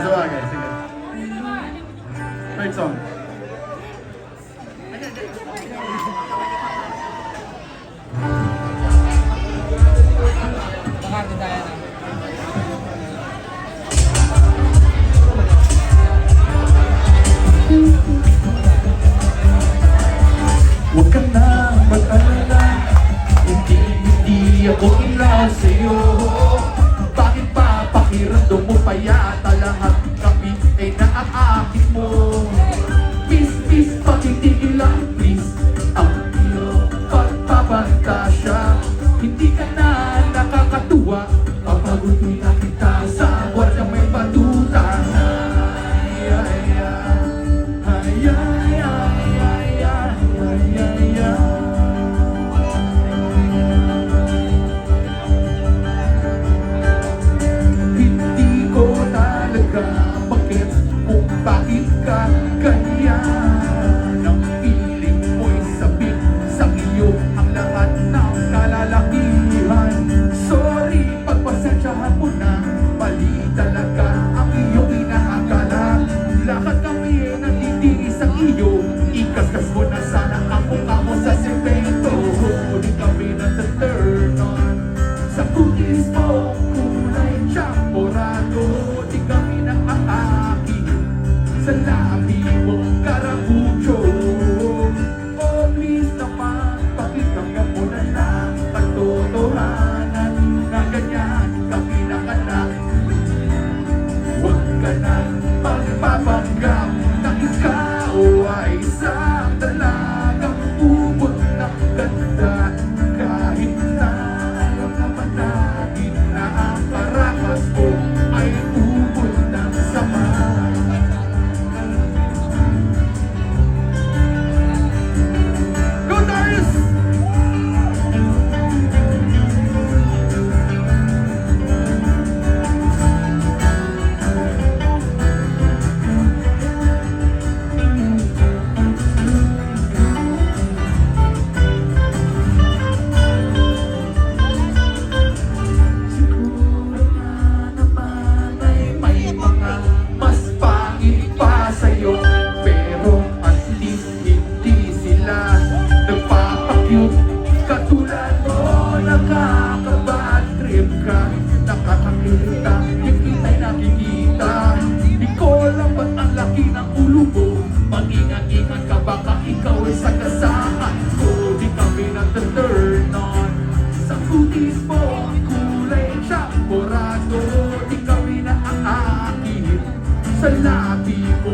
sabagay. Sige. Third song. Huwag ka na mag-alala, hindi ako in love sa'yo. Bakit pa pakiramdam mo pa yata lahat kami ay naaakit mo? Please, pakitigil lang please ang iyong pagpapantasya. Hindi ka na nakakatuwa kapag utoy na kita sa gwardiya may batuta. Hindi ko talaga bakit kung bakit ka ganyan. Ang piling mo'y sabik sa iyo ang lahat ng kalalakihan. Sorry, pagpasensyahan mo na, mali talaga ang iyong inaakala. Lahat kami nandidiri sa iyo, ikaskas mo na sana ang mukha mo sa semento. Di kami na-turn on sa kutis mo, kulay tsamporado. Di kami na-aaki sa labi mo, karabucho. Oh please naman, pakikanggan mo na lang katotohanan na ganyan kami nakanak. Huwag ka na magpapanggap na ikaw ay isang dalagang ubod ng ganda. Kahit na alam naman natin na ang parakas mo ay ubod ng sama. Go Darius! Siguro nga naman ay may mga mas pangit pa sa'yo, pero at least hindi sila nagpapakyut. Katulad mo, nakaka-bad trip ka, nakakakita, hindi tayo nakikita. Di ko alam ba't ang laki ng ulo mo, mag-ingat-ingat ka baka ikaw ay sagasaan ko. Di kami na-turn on sa kutis mo, kulay tsamporado. Di kami na-aakit sa labi mo,